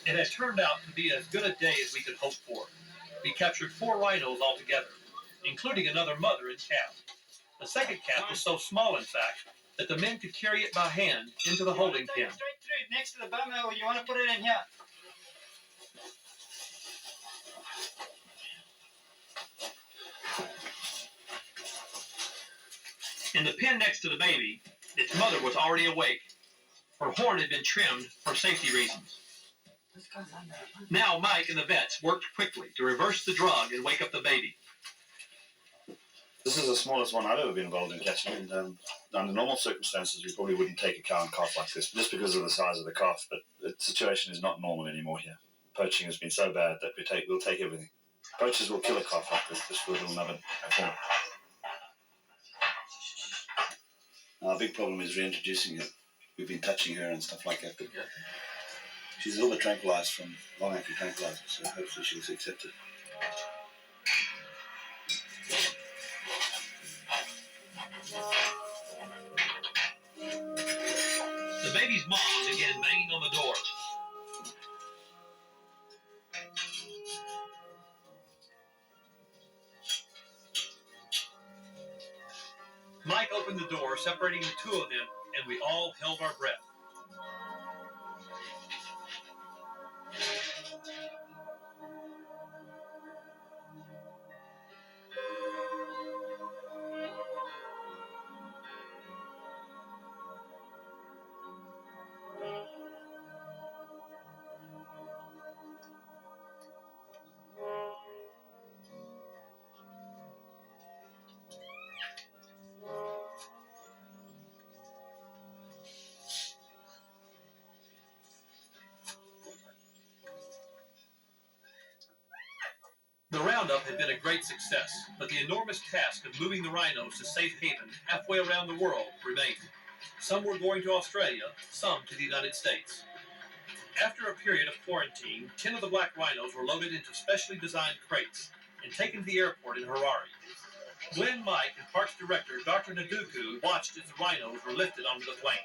It had turned out to be as good a day as we could hope for. We captured 4 rhinos altogether, including another mother and calf. The second calf was so small, in fact, that the men could carry it by hand into the holding pen. Straight through next to the bum, or you want to put it in here? In the pen next to the baby, its mother was already awake. Her horn had been trimmed for safety reasons. Now Mike and the vets worked quickly to reverse the drug and wake up the baby. This is the smallest one I've ever been involved in catching, and under normal circumstances we probably wouldn't take a cow and calf like this, just because of the size of the calf, but the situation is not normal anymore here. Poaching has been so bad that we'll take everything. Poachers will kill a calf like this just for a little nubbin at home. Our big problem is reintroducing her. We've been touching her and stuff like that, but she's a little bit tranquilized from long-acting tranquilizers, so hopefully she'll accept it. The baby's mom began banging on the door. Mike opened the door, separating the 2 of them, and we all held our breath. The roundup had been a great success, but the enormous task of moving the rhinos to safe haven halfway around the world remained. Some were going to Australia, some to the United States. After a period of quarantine, 10 of the black rhinos were loaded into specially designed crates and taken to the airport in Harare. Glenn Mike and Parks Director Dr. Naduku watched as the rhinos were lifted onto the planes.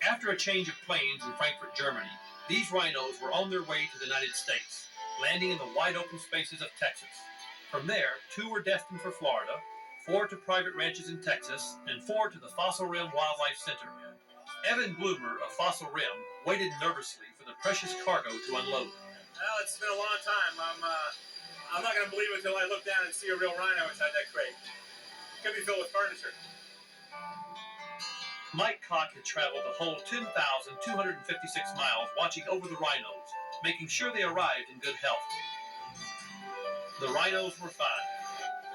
After a change of planes in Frankfurt, Germany, these rhinos were on their way to the United States, landing in the wide open spaces of Texas. From there, 2 were destined for Florida, 4 to private ranches in Texas, and 4 to the Fossil Rim Wildlife Center. Evan Bloomer of Fossil Rim waited nervously for the precious cargo to unload. Well, it's been a long time. I'm not going to believe it until I look down and see a real rhino inside that crate. It could be filled with furniture. Mike Koch had traveled the whole 10,256 miles watching over the rhinos, making sure they arrived in good health. The rhinos were fine.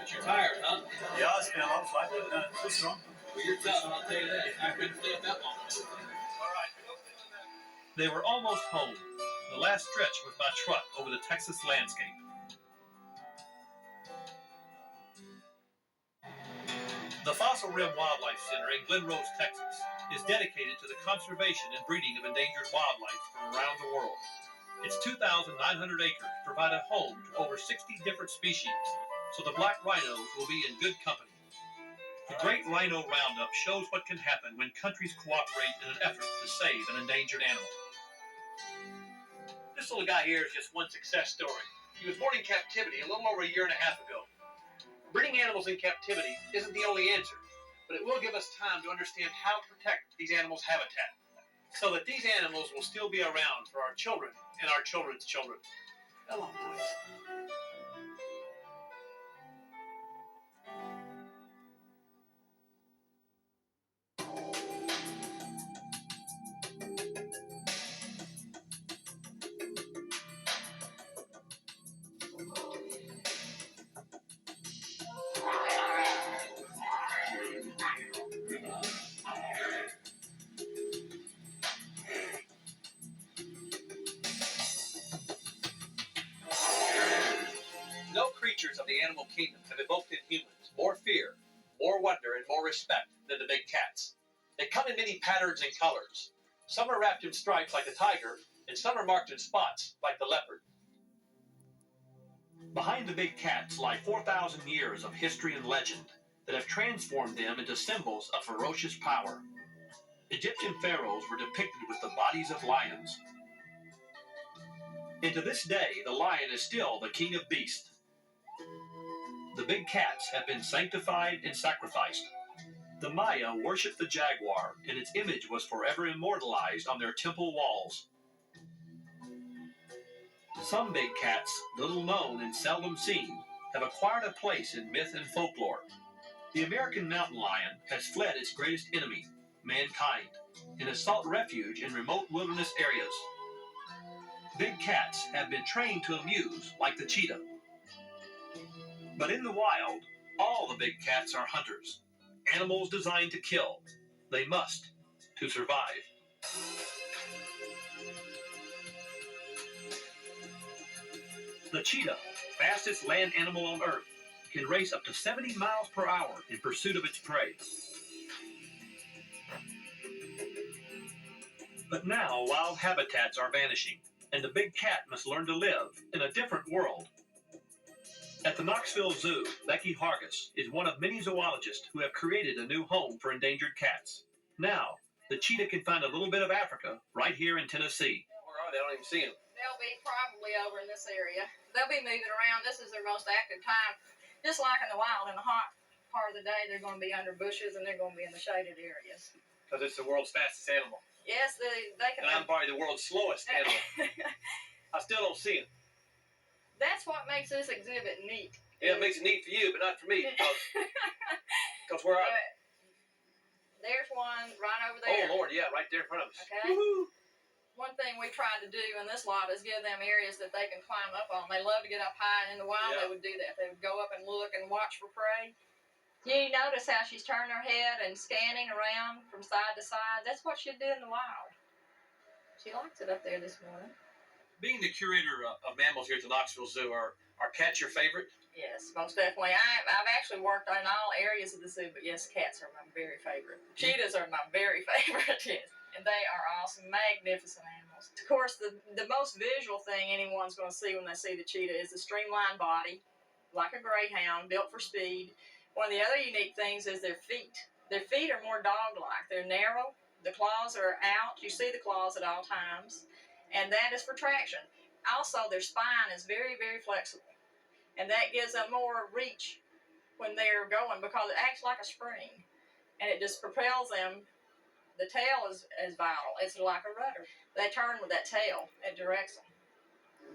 But you're tired, huh? Yeah, it's been a long flight, but it's strong. Well, you're tough, I'll tell you that. I couldn't stay up that long. All right. They were almost home. The last stretch was by truck over the Texas landscape. The Fossil Rim Wildlife Center in Glen Rose, Texas, is dedicated to the conservation and breeding of endangered wildlife from around the world. Its 2,900 acres provide a home to over 60 different species, so the black rhinos will be in good company. The Great Rhino Roundup shows what can happen when countries cooperate in an effort to save an endangered animal. This little guy here is just one success story. He was born in captivity a little over a year and a half ago. Breeding animals in captivity isn't the only answer, but it will give us time to understand how to protect these animals' habitat, so that these animals will still be around for our children and our children's children. Come on, boys. No creatures of the animal kingdom have evoked in humans more fear, more wonder, and more respect than the big cats. They come in many patterns and colors. Some are wrapped in stripes like the tiger, and some are marked in spots like the leopard. Behind the big cats lie 4,000 years of history and legend. that have transformed them into symbols of ferocious power. Egyptian pharaohs were depicted with the bodies of lions. And to this day, the lion is still the king of beasts. The big cats have been sanctified and sacrificed. The Maya worshipped the jaguar, and its image was forever immortalized on their temple walls. Some big cats, little known and seldom seen, have acquired a place in myth and folklore. The American mountain lion has fled its greatest enemy, mankind, and has sought refuge in remote wilderness areas. Big cats have been trained to amuse, like the cheetah. But in the wild, all the big cats are hunters, animals designed to kill. They must, to survive. The cheetah, fastest land animal on Earth, can race up to 70 miles per hour in pursuit of its prey. But now wild habitats are vanishing, and the big cat must learn to live in a different world. At the Knoxville Zoo, Becky Hargis is one of many zoologists who have created a new home for endangered cats. Now, the cheetah can find a little bit of Africa right here in Tennessee. Where are they? I don't even see them. They'll be probably over in this area. They'll be moving around. This is their most active time. Just like in the wild, in the hot part of the day, they're going to be under bushes and they're going to be in the shaded areas. Because it's the world's fastest animal. Yes, they can. And I'm probably the world's slowest animal. I still don't see them. That's what makes this exhibit neat. Yeah, it makes it neat for you, but not for me. Because where I... There's one right over there. Oh, Lord, yeah, right there in front of us. Okay. Woo-hoo. One thing we tried to do in this lot is give them areas that they can climb up on. They love to get up high, and in the wild Yeah. they would do that. They would go up and look and watch for prey. You notice how she's turning her head and scanning around from side to side? That's what she'd do in the wild. She likes it up there this morning. Being the curator of mammals here at the Knoxville Zoo, are cats your favorite? Yes, most definitely. I've actually worked in all areas of the zoo, but yes, cats are my very favorite. Cheetahs are my very favorite, yes. And they are awesome, magnificent animals. Of course, the most visual thing anyone's going to see when they see the cheetah is the streamlined body, like a greyhound, built for speed. One of the other unique things is their feet. Their feet are more dog-like. They're narrow. The claws are out. You see the claws at all times. And that is for traction. Also, their spine is very, very flexible. And that gives them more reach when they're going because it acts like a spring. And it just propels them. The tail is vital. It's like a rudder. They turn with that tail. It directs them.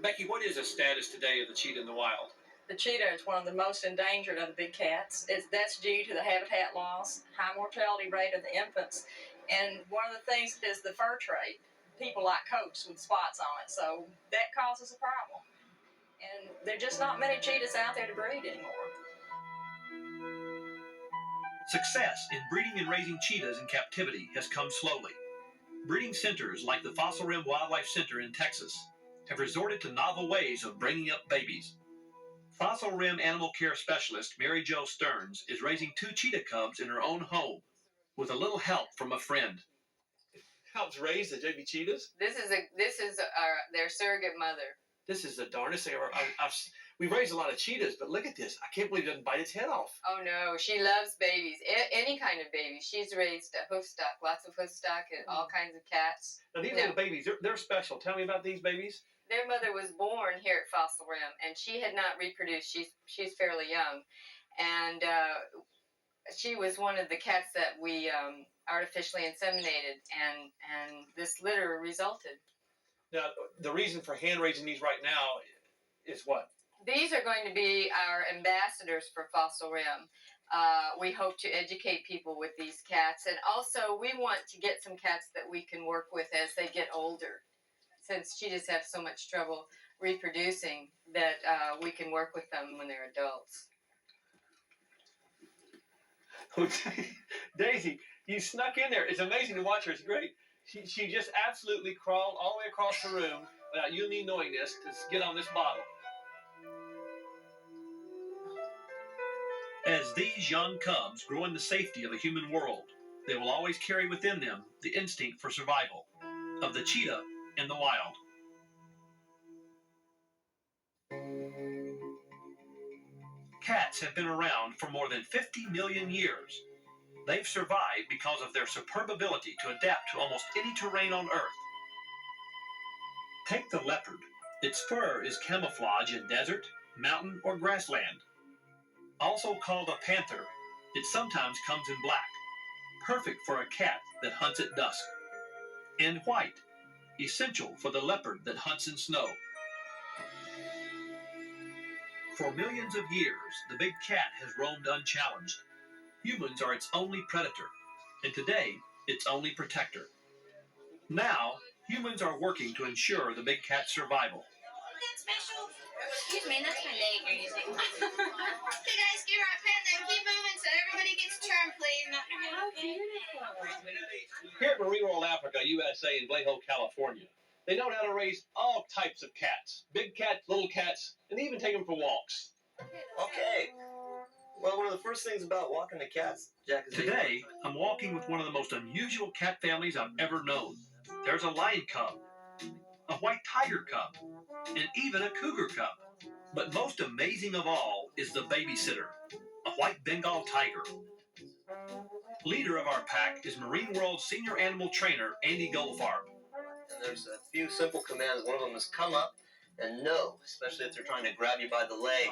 Becky, what is the status today of the cheetah in the wild? The cheetah is one of the most endangered of the big cats. That's due to the habitat loss, high mortality rate of the infants. And one of the things is the fur trade. People like coats with spots on it, so that causes a problem. And there are just not many cheetahs out there to breed anymore. Success in breeding and raising cheetahs in captivity has come slowly. Breeding centers like the Fossil Rim Wildlife Center in Texas have resorted to novel ways of bringing up babies. Fossil Rim animal care specialist Mary Jo Stearns is raising 2 cheetah cubs in her own home with a little help from a friend. Helps raise the baby cheetahs? This is their surrogate mother. This is the darndest thing ever. We raised a lot of cheetahs, but look at this. I can't believe it doesn't bite its head off. Oh no, she loves babies. Any kind of baby. She's raised a hoof stock, lots of hoof stock, and all kinds of cats. Now, these little babies, they're special. Tell me about these babies. Their mother was born here at Fossil Rim, and she had not reproduced. She's fairly young, and she was one of the cats that we artificially inseminated, and this litter resulted. Now, the reason for hand raising these right now is what? These are going to be our ambassadors for Fossil Rim. We hope to educate people with these cats, and also we want to get some cats that we can work with as they get older. Since cheetahs have so much trouble reproducing, that we can work with them when they're adults. Daisy, you snuck in there. It's amazing to watch her. It's great. She just absolutely crawled all the way across the room without you and me knowing this to get on this bottle. As these young cubs grow in the safety of a human world, they will always carry within them the instinct for survival of the cheetah in the wild. Cats have been around for more than 50 million years. They've survived because of their superb ability to adapt to almost any terrain on Earth. Take the leopard. Its fur is camouflage in desert, mountain, or grassland. Also called a panther, it sometimes comes in black, perfect for a cat that hunts at dusk. And white, essential for the leopard that hunts in snow. For millions of years, the big cat has roamed unchallenged. Humans are its only predator, and today, its only protector. Now, humans are working to ensure the big cat's survival. Special. Excuse me, that's my leg you're using. Okay, guys, get right pen and keep moving so everybody gets a turn, please. Here at Marine World Africa, USA, in Vallejo, California, they know how to raise all types of cats. Big cats, little cats, and even take them for walks. Okay. Well, one of the first things about walking the cats, Jack, is Today, I'm walking with one of the most unusual cat families I've ever known. There's a lion cub, a white tiger cub, and even a cougar cub. But most amazing of all is the babysitter, a white Bengal tiger. Leader of our pack is Marine World senior animal trainer Andy Goldfarb. And there's a few simple commands. One of them is come up and no, especially if they're trying to grab you by the legs.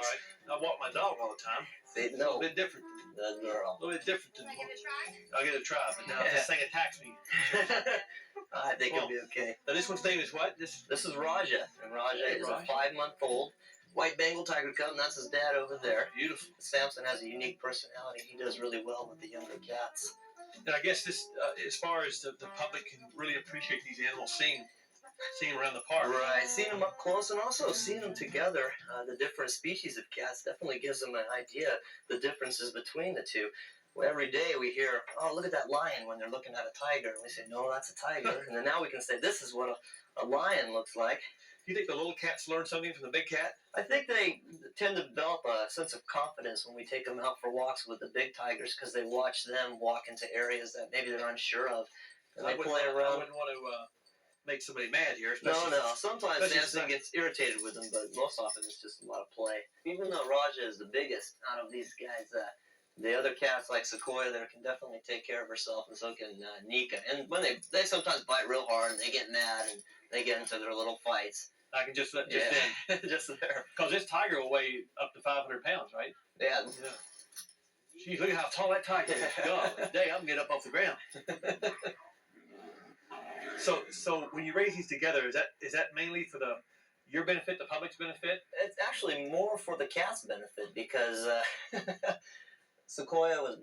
All right. I walk my dog all the time. They It's a know. little bit different. The girl. A little bit different. Can I give it a try? I'll get a try, but now if this thing attacks me. I think it'll be okay. Now this one's name is what? This is Raja, and Raja is a 5-month-old white Bengal tiger cub, and that's his dad over there. Beautiful. Samson has a unique personality. He does really well with the younger cats. And I guess this, as far as the public can really appreciate these animals, seeing around the park. Right, seeing them up close and also seeing them together, the different species of cats definitely gives them an idea the differences between the two. Well, every day we hear, oh, look at that lion when they're looking at a tiger. And we say, no, that's a tiger. And then now we can say, this is what a lion looks like. Do you think the little cats learn something from the big cat? I think they tend to develop a sense of confidence when we take them out for walks with the big tigers because they watch them walk into areas that maybe they're unsure of. And they play I around. wouldn't want to make somebody mad here. No. especially- Sometimes especially Samson gets irritated with them, but most often it's just a lot of play. Even though Raja is the biggest out of these guys, the other cats like Sequoia there can definitely take care of herself, and so can Nika. And when they sometimes bite real hard and they get mad and they get into their little fights. I can just in. Just there. Because this tiger will weigh up to 500 pounds, right? Yeah. Yeah. Geez, look at how tall that tiger is. God, day I'm get up off the ground. So when you raise these together, is that mainly for your benefit, the public's benefit? It's actually more for the cat's benefit because Sequoia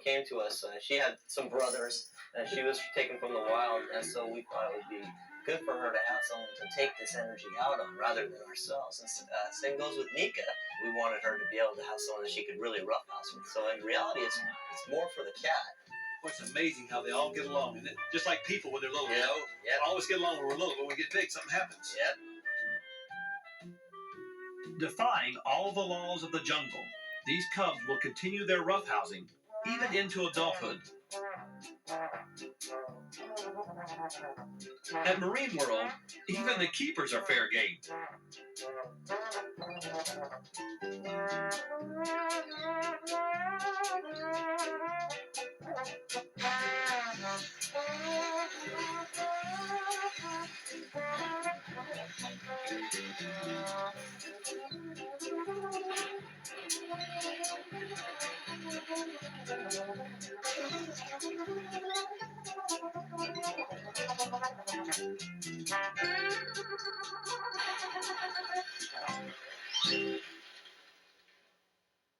came to us. She had some brothers, and she was taken from the wild, and so we thought it would be good for her to have someone to take this energy out on rather than ourselves. And same goes with Nika. We wanted her to be able to have someone that she could really roughhouse with. So in reality, it's more for the cat. Well, it's amazing how they all get along, isn't it? Just like people when they're little, you know? Yep. Always get along when we're little, but when we get big, something happens. Yep. Defying all the laws of the jungle, these cubs will continue their roughhousing, even into adulthood. At Marine World, even the keepers are fair game.